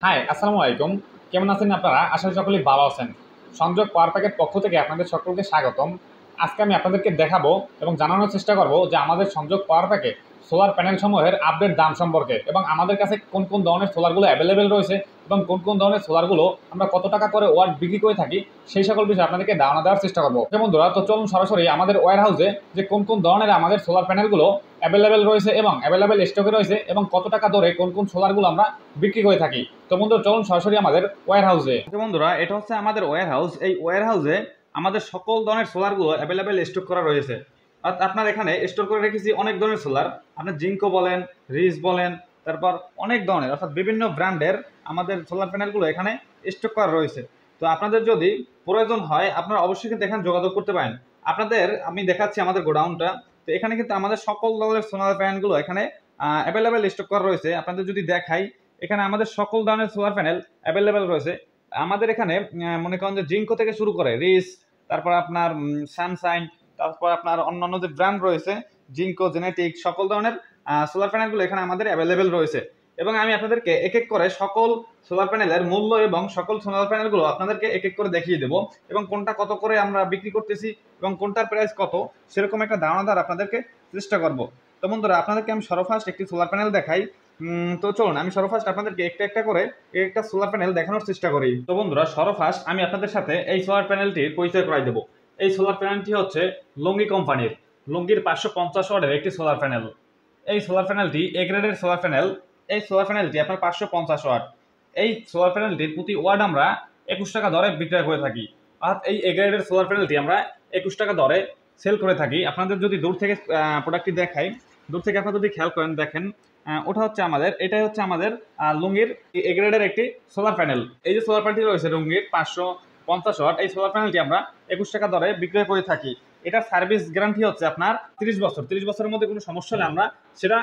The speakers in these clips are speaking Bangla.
হাই, আসসালামু আলাইকুম। কেমন আছেন আপনারা? আশা করি সকলেই ভালো আছেন। সংযোগ পাওয়ার প্যাকের পক্ষ থেকে আপনাদের সকলকে স্বাগতম। আজকে আমি আপনাদেরকে দেখাবো এবং জানানোর চেষ্টা করব যে আমাদের সংযোগ পাওয়ার প্যাকে সোলার প্যানেল সমূহের আপডেট দাম সম্পর্কে এবং আমাদের কাছে কোন কোন ধরনের সোলারগুলো অ্যাভেলেবেল রয়েছে এবং কোন কোন ধরনের সোলারগুলো আমরা কত টাকা করে ওয়াট বিক্রি করে থাকি সেই সকল বিষয়ে আপনাদেরকে ধারণা দেওয়ার চেষ্টা করবো। বন্ধুরা, তো চলুন সরাসরি আমাদের ওয়্যার হাউসে যে কোন কোন ধরনের আমাদের সোলার প্যানেলগুলো অ্যাভেলেবেল রয়েছে এবং অ্যাভেলেবেল স্টকে রয়েছে এবং কত টাকা দরে কোন কোন সোলারগুলো আমরা বিক্রি করে থাকি। তো বন্ধুরা, চলুন সরাসরি আমাদের ওয়্যার হাউসে। বন্ধুরা, এটা হচ্ছে আমাদের ওয়্যার হাউস। এই ওয়্যার হাউসে আমাদের সকল ধরনের সোলারগুলো অ্যাভেলেবেল স্টক করা রয়েছে। আপনার এখানে স্টোর করে রেখেছি অনেক ধরনের সোলার। আপনার জিঙ্কো বলেন, রিস বলেন, তারপর অনেক ধরনের অর্থাৎ বিভিন্ন ব্র্যান্ডের আমাদের সোলার প্যানেলগুলো এখানে স্টক করা রয়েছে। তো আপনাদের যদি প্রয়োজন হয় আপনারা অবশ্যই কিন্তু এখানে যোগাযোগ করতে পারেন। আপনাদের আমি দেখাচ্ছি আমাদের গোডাউনটা। তো এখানে কিন্তু আমাদের সকল ধরনের সোলার প্যানেলগুলো এখানে অ্যাভেলেবেল স্টক করা রয়েছে। আপনাদের যদি দেখাই, এখানে আমাদের সকল ধরনের সোলার প্যানেল অ্যাভেলেবেল রয়েছে। আমাদের এখানে মনে করেন যে জিঙ্কো থেকে শুরু করে রিস, তারপর আপনার সানশাইন, তারপর আপনার অন্যান্য যে ব্র্যান্ড রয়েছে জিঙ্কো, জেনেটিক, সকল ধরনের সোলার প্যানেলগুলো এখানে আমাদের অ্যাভেলেবেল রয়েছে। এবং আমি আপনাদেরকে এক এক করে সকল সোলার প্যানেলের মূল্য এবং সকল সোলার প্যানেলগুলো আপনাদেরকে এক এক করে দেখিয়ে দেবো এবং কোনটা কত করে আমরা বিক্রি করতেছি এবং কোনটার প্রাইস কত সেরকম একটা ধারণা দেওয়ার আপনাদেরকে চেষ্টা করব। তো বন্ধুরা, আপনাদেরকে আমি সর্বফার্স্ট একটি সোলার প্যানেল দেখাই। তো চলুন আমি সর্বফার্স্ট আপনাদেরকে একটা একটা করে একটা সোলার প্যানেল দেখানোর চেষ্টা করি। তো বন্ধুরা, সর্বফার্স্ট আমি আপনাদের সাথে এই সোলার প্যানেলটির পরিচয় করাই দেবো। এই সোলার প্যানেলটি হচ্ছে লুঙ্গি কোম্পানির, লুঙ্গির 550 ওয়াটের একটি সোলার প্যানেল। এই সোলার প্যানেলটি এ গ্রেডের সোলার প্যানেল। এই সোলার প্যানেলটি আপনার 550 ওয়াট। এই সোলার প্যানেলটির প্রতি ওয়াট আমরা 21 টাকা দরে বিক্রয় করে থাকি। অর্থাৎ এই এ গ্রেডের সোলার প্যানেলটি আমরা 21 টাকা দরে সেল করে থাকি। আপনাদের যদি দূর থেকে প্রোডাক্টটি দেখাই, দূর থেকে আপনারা যদি খেয়াল করেন, দেখেন ওটা হচ্ছে আমাদের, এটাই হচ্ছে আমাদের লুঙ্গির এ গ্রেডের একটি সোলার প্যানেল। এই যে সোলার প্যানেলটি রয়েছে লুঙ্গির 550 ওয়াট, এই সোলার প্যানেলটি আমরা 21 টাকা দরে বিক্রয় করে থাকি। এটার সার্ভিস গ্যারান্টি হচ্ছে আপনার 30 বছর। 30 বছরের মধ্যে কোনো সমস্যা হলে আমরা সেটা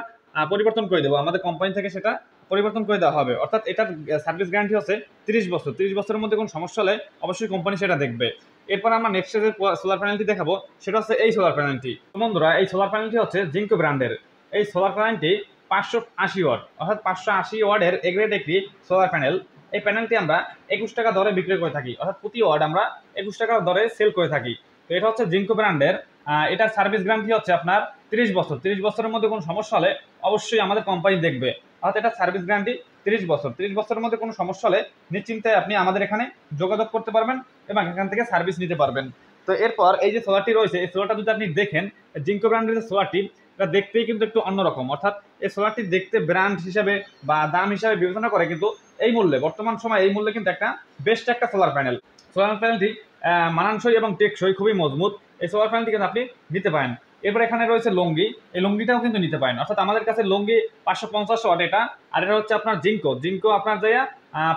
পরিবর্তন করে দেবো, আমাদের কোম্পানি থেকে সেটা পরিবর্তন করে দেওয়া হবে। অর্থাৎ এটার সার্ভিস গ্যারান্টি হচ্ছে 30 বছর। 30 বছরের মধ্যে কোনো সমস্যা হলে অবশ্যই কোম্পানি সেটা দেখবে। এরপর আমরা নেক্সট যে সোলার প্যানেলটি দেখাবো সেটা হচ্ছে এই সোলার প্যানেলটি। বন্ধুরা, এই সোলার প্যানেলটি হচ্ছে জিঙ্কো ব্র্যান্ডের। এই সোলার প্যানেলটি 580 ওয়াট, অর্থাৎ 580 ওয়াটের এগ্রেড একটি সোলার প্যানেল। এই প্যানেলটি আমরা 21 টাকা দরে বিক্রি করে থাকি, অর্থাৎ প্রতি ওয়াট আমরা 21 টাকা দরে সেল করে থাকি। তো এটা হচ্ছে জিঙ্কো ব্র্যান্ডের। এটার সার্ভিস গ্যারান্টি হচ্ছে আপনার 30 বছর। 30 বছরের মধ্যে কোনো সমস্যা হলে অবশ্যই আমাদের কোম্পানি দেখবে। অর্থাৎ এটা সার্ভিস গ্যারান্টি 30 বছর। 30 বছরের মধ্যে কোনো সমস্যা হলে নিশ্চিন্তে আপনি আমাদের এখানে যোগাযোগ করতে পারবেন এবং এখান থেকে সার্ভিস নিতে পারবেন। তো এরপর এই যে সোলারটি রয়েছে, এই সোলারটা যদি আপনি দেখেন, জিঙ্কো ব্র্যান্ডের যে সোলারটি, এটা দেখতেই কিন্তু একটু অন্যরকম। অর্থাৎ এই সোলারটি দেখতে ব্র্যান্ড হিসাবে বা দাম হিসাবে বিবেচনা করে, কিন্তু এই মূল্যে, বর্তমান সময় এই মূল্যে কিন্তু একটা বেস্ট একটা সোলার প্যানেল। সোলার প্যানেলটি মানানসই এবং টেকসই, খুবই মজবুত। এই সোলার প্যানেলটি কিন্তু আপনি নিতে পারেন। এরপর এখানে রয়েছে লুঙ্গি, এই লুঙ্গিটাও কিন্তু নিতে পারেন। অর্থাৎ আমাদের কাছে লুঙ্গি 550 ওয়াট এটা, আর এটা হচ্ছে আপনার জিঙ্কো। জিঙ্কো আপনার যাইয়া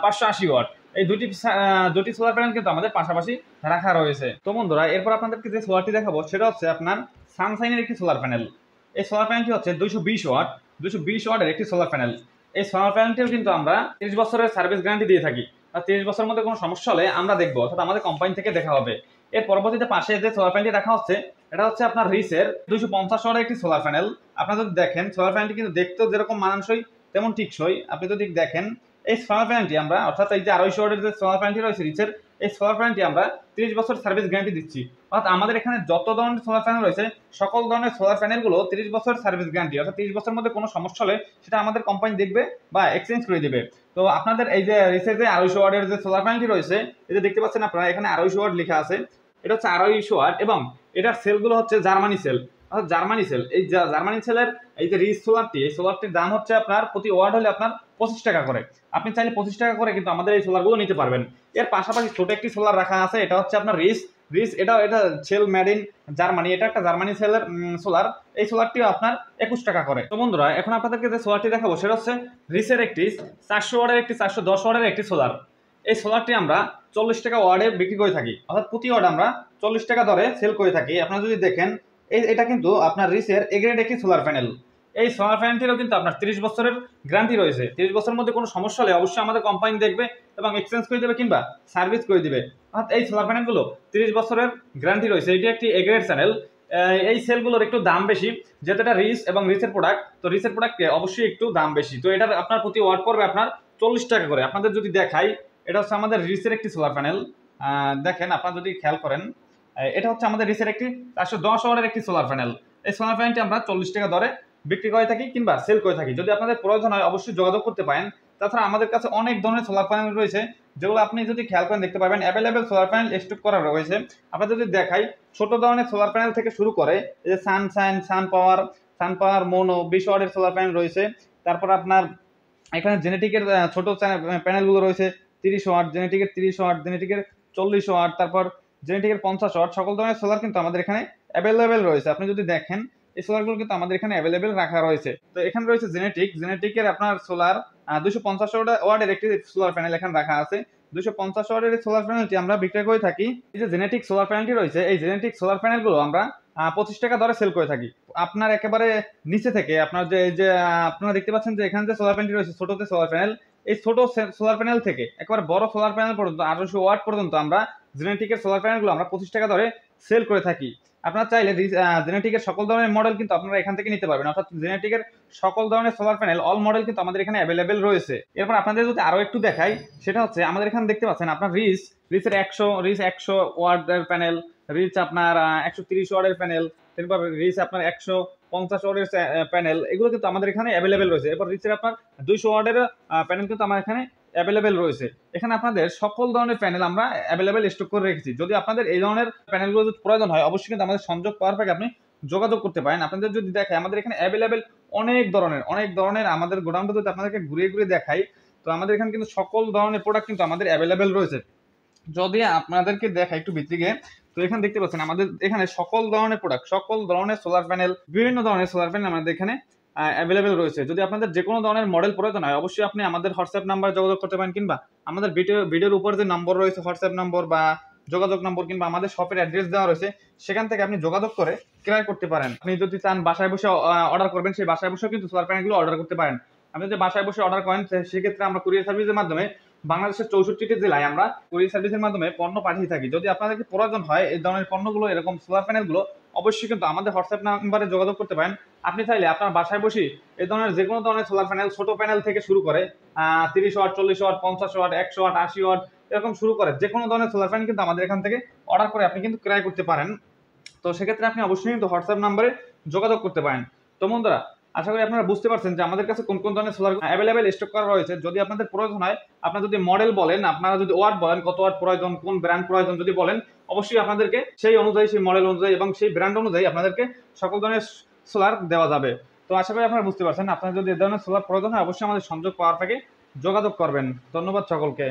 580 ওয়াট। এই দুটি সোলার প্যানেল কিন্তু আমাদের পাশাপাশি রাখা রয়েছে। তো বন্ধুরা, এরপর আপনাদেরকে যে সোলারটি দেখাবো সেটা হচ্ছে আপনার সানশাইনের একটি সোলার প্যানেল। এই সোলার প্যানেলটি হচ্ছে 220 ওয়াট, 220 ওয়াটের একটি সোলার প্যানেল। এই সোলার প্যানেলটিও কিন্তু আমরা 30 বছরের সার্ভিস গ্যারান্টি দিয়ে থাকি। আর 30 বছরের মধ্যে কোনো সমস্যা হলে আমরা দেখবো, অর্থাৎ আমাদের কোম্পানি থেকে দেখা হবে। এর পরবর্তীতে পাশে যে সোলার প্যানেলটি রাখা হচ্ছে এটা হচ্ছে আপনার রিসের 250 ওয়াটের একটি সোলার প্যানেল। আপনারা যদি দেখেন, সোলার প্যানেলটি কিন্তু দেখতেও যেরকম মানানসই তেমন টিকসই। আপনি যদি দেখেন, এই সোলার প্যানেলটি আমরা, অর্থাৎ এই যে 250 ওয়াটের যে সোলার প্যানেলটি রয়েছে রিসের, এই সোলার প্যানেলটি আমরা 30 বছর সার্ভিস গ্যারান্টি দিচ্ছি। অর্থাৎ আমাদের এখানে যত ধরনের সোলার প্যানেল রয়েছে সকল ধরনের সোলার প্যানেলগুলো 30 বছর সার্ভিস গ্যারান্টি। অর্থাৎ 30 বছরের মধ্যে কোনো সমস্যা হলে সেটা আমাদের কোম্পানি দেখবে বা এক্সচেঞ্জ করে দেবে। তো আপনাদের এই যে রিসের যে 250 ওয়াটের যে সোলার প্যানেলটি রয়েছে, এই যে দেখতে পাচ্ছেন আপনারা, এখানে 250 ওয়াট লেখা আছে। এটা হচ্ছে 250 ওয়াট এবং এটার সেলগুলো হচ্ছে জার্মানি সেল। অর্থাৎ জার্মানি সেল, এই জার্মানি সেলের এই যে রিস সোলারটি, এই সোলারটির দাম হচ্ছে আপনার প্রতি ওয়াট হলে আপনার 25 টাকা করে। আপনি চাইলে 25 টাকা করে কিন্তু আমাদের এই সোলারগুলো নিতে পারবেন। এর পাশাপাশি ছোট একটি সোলার রাখা আছে, এটা হচ্ছে আপনার রিস। এটা সেল মেড ইন জার্মানি, এটা একটা জার্মানি সেলের সোলার। এই সোলারটিও আপনার 21 টাকা করে। তো বন্ধুরা, এখন আপনাদেরকে যে সোলারটি দেখাবো সেটা হচ্ছে রিসের একটি 400 ওয়াটের একটি 410 ওয়াটের একটি সোলার। এই সোলারটি আমরা 40 টাকা ওয়ার্ডে বিক্রি করে থাকি, অর্থাৎ প্রতি ওয়ার্ড আমরা 40 টাকা দরে সেল করে থাকি। আপনারা যদি দেখেন, এটা কিন্তু আপনার রিসের এগ্রেড একটি সোলার প্যানেল। এই সোলার প্যানেলটিরও কিন্তু আপনার 30 বছরের গ্যারান্টি রয়েছে। 30 বছরের মধ্যে কোনো সমস্যা হলে অবশ্যই আমাদের কোম্পানি দেখবে এবং এক্সচেঞ্জ করে দেবে কিংবা সার্ভিস করে দিবে। অর্থাৎ এই সোলার প্যানেলগুলো 30 বছরের গ্যারান্টি রয়েছে। এটি একটি এগ্রেড প্যানেল। এই সেলগুলোর একটু দাম বেশি, যেহেতু এটা রিচ এবং রিচের প্রোডাক্ট, তো রিচের প্রোডাক্টে অবশ্যই একটু দাম বেশি। তো এটার আপনার প্রতি ওয়াট পড়বে আপনার 40 টাকা করে। আপনাদের যদি দেখাই, এটা হচ্ছে আমাদের রিচের একটি সোলার প্যানেল। দেখেন আপনারা যদি খেয়াল করেন, এটা হচ্ছে আমাদের রিচের একটি 410 ওয়াটের একটি সোলার প্যানেল। এই সোলার প্যানেলটি আমরা 40 টাকা দরে বিক্রি করে থাকি কিংবা সেল করে থাকি। যদি আপনাদের প্রয়োজন হয় অবশ্যই যোগাযোগ করতে পারেন। তাছাড়া আমাদের কাছে অনেক ধরনের সোলার প্যানেল রয়েছে, যেগুলো আপনি যদি খেয়াল করেন দেখতে পাবেন অ্যাভেলেবেল সোলার প্যানেল স্টক করা রয়েছে। আপনারা যদি দেখাই, ছোট ধরনের সোলার প্যানেল থেকে শুরু করে এই যে সান পাওয়ার মোনো 20 ওয়াটের সোলার প্যানেল রয়েছে। তারপর আপনার এখানে জেনেটিকের ছোট প্যানেলগুলো রয়েছে 30 ওয়াট, জেনেটিকের 30 ওয়াট, জেনেটিকের 40 ওয়াট, তারপর জেনেটিকের 50 ওয়াট। সকল ধরনের সোলার কিন্তু আমাদের এখানে অ্যাভেলেবেল রয়েছে। আপনি যদি দেখেন এই সোলারগুলো কিন্তু আমাদের এখানে অ্যাভেলেবেল রাখা রয়েছে। তো এখানে রয়েছে জেনেটিকের আপনার সোলার 250 ওয়াটের একটি সোলার প্যানেল এখানে রাখা আছে। 250 ওয়াটের সোলার প্যানেলটি আমরা বিক্রয় করে থাকি। এই যে জেনেটিক সোলার প্যানেলটি রয়েছে, এই জেনেটিক সোলার প্যানেলগুলো আমরা 25 টাকা দরে সেল করে থাকি। আপনার একেবারে নিচে থেকে আপনার যে আপনারা দেখতে পাচ্ছেন যে এখানে যে সোলার প্যানেলটি রয়েছে, ছোটতে সোলার প্যানেল, এই ছোট সোলার প্যানেল থেকে একেবারে বড় সোলার প্যানেল পর্যন্ত 1800 ওয়াট পর্যন্ত আমরা জেনেটিকের সোলার প্যানেলগুলো আমরা 25 টাকা দরে সেল করে থাকি। আপনারা চাইলে জেনেটিকের সকল ধরনের মডেল কিন্তু আপনারা এখান থেকে নিতে পারবেন, অর্থাৎ জেনেটিকের সকল ধরনের সোলার প্যানেল অল মডেল কিন্তু আমাদের এখানে অ্যাভেলেবেল রয়েছে। এরপর আপনাদের যদি আরো একটু দেখাই, সেটা হচ্ছে আমাদের এখানে দেখতে পাচ্ছেন আপনার রিচের 100 ওয়াটের প্যানেল, রিচ আপনার 130 ওয়াটের প্যানেল, তারপর রিচ আপনার 150 ওয়াটের প্যানেল, এগুলো কিন্তু আমাদের এখানে অ্যাভেলেবেল রয়েছে। এরপর রিচের আপনার 200 ওয়াটের প্যানেল কিন্তু আমার এখানে অ্যাভেলেবেল রয়েছে। এখানে আপনাদের সকল ধরনের প্যানেল আমরা অ্যাভেলেবেল স্টক করে রেখেছি। যদি আপনাদের এই ধরনের প্যানেলগুলো যদি প্রয়োজন হয় অবশ্যই কিন্তু আমাদের সংযোগ পাওয়ার পাকে আপনি যোগাযোগ করতে পারেন। আপনাদের যদি দেখায় আমাদের এখানে অ্যাভেলেবেল অনেক ধরনের আমাদের গোডাউনটা যদি আপনাদেরকে ঘুরিয়ে দেখাই, তো আমাদের এখানে কিন্তু সকল ধরনের প্রোডাক্ট কিন্তু আমাদের অ্যাভেলেবেল রয়েছে। যদি আপনাদেরকে দেখা একটু ভিতরে, তো এখানে দেখতে পাচ্ছেন আমাদের এখানে সকল ধরনের প্রোডাক্ট, সকল ধরনের সোলার প্যানেল, বিভিন্ন ধরনের সোলার প্যানেল আমাদের এখানে অ্যাভেলেবেল রয়েছে। যদি আপনাদের যে কোনো ধরনের মডেল প্রয়োজন হয় অবশ্যই আপনি আমাদের হোয়াটসঅ্যাপ নাম্বার যোগাযোগ করতে পারেন, কিংবা আমাদের ভিডিওর উপর যে নম্বর রয়েছে হোয়াটসঅ্যাপ নম্বর বা যোগাযোগ নম্বর, কিংবা আমাদের শপের অ্যাড্রেস দেওয়া রয়েছে, সেখান থেকে আপনি যোগাযোগ করে ক্রয় করতে পারেন। আপনি যদি চান বাসায় বসে অর্ডার করবেন, সেই বাসায় বসেও কিন্তু সোলার প্যানেলগুলো অর্ডার করতে পারেন। আপনি যদি বাসায় বসে অর্ডার করেন সেক্ষেত্রে আমরা কুরিয়ার সার্ভিসের মাধ্যমে বাংলাদেশের 64টি জেলায় আমরা কুরিয়ার সার্ভিসের মাধ্যমে পণ্য পাঠিয়ে থাকি। যদি আপনাদেরকে প্রয়োজন হয় এই ধরনের পণ্যগুলো, এরকম সোলার প্যানেলগুলো, অবশ্যই কিন্তু আমাদের হোয়াটসঅ্যাপ নাম্বারে যোগাযোগ করতে পারেন। আপনি চাইলে আপনার বাসায় বসে এই ধরনের যে কোনো ধরনের সোলার প্যানেল, ছোট প্যানেল থেকে শুরু করে 30 watt, 40 watt, 50 watt, 100 watt, 80 watt, এরকম শুরু করে যে কোনো ধরনের সোলার প্যানেল কিন্তু আমাদের এখান থেকে অর্ডার করে আপনি কিন্তু ক্রয় করতে পারেন। তো সেক্ষেত্রে আপনি অবশ্যই কিন্তু হোয়াটসঅ্যাপ নাম্বারে যোগাযোগ করতে পারেন। তো বন্ধুরা, আশা করি আপনারা বুঝতে পারছেন যে আমাদের কাছে কোন ধরনের সোলার অ্যাভেলেবেল স্টক করা রয়েছে। যদি আপনাদের প্রয়োজন হয়, আপনারা যদি মডেল বলেন, আপনারা যদি ওয়াট বলেন, কত ওয়াট প্রয়োজন, কোন ব্র্যান্ড প্রয়োজন যদি বলেন, অবশ্যই আপনাদেরকে সেই অনুযায়ী, সেই মডেল অনুযায়ী এবং সেই ব্র্যান্ড অনুযায়ী আপনাদেরকে সকল ধরনের সোলার দেওয়া যাবে। তো আশা করি আপনারা বুঝতে পারছেন। আপনারা যদি এই ধরনের সোলার প্রয়োজন হয় অবশ্যই আমাদের সংযোগ পাওয়ার থেকে যোগাযোগ করবেন। ধন্যবাদ সকলকে।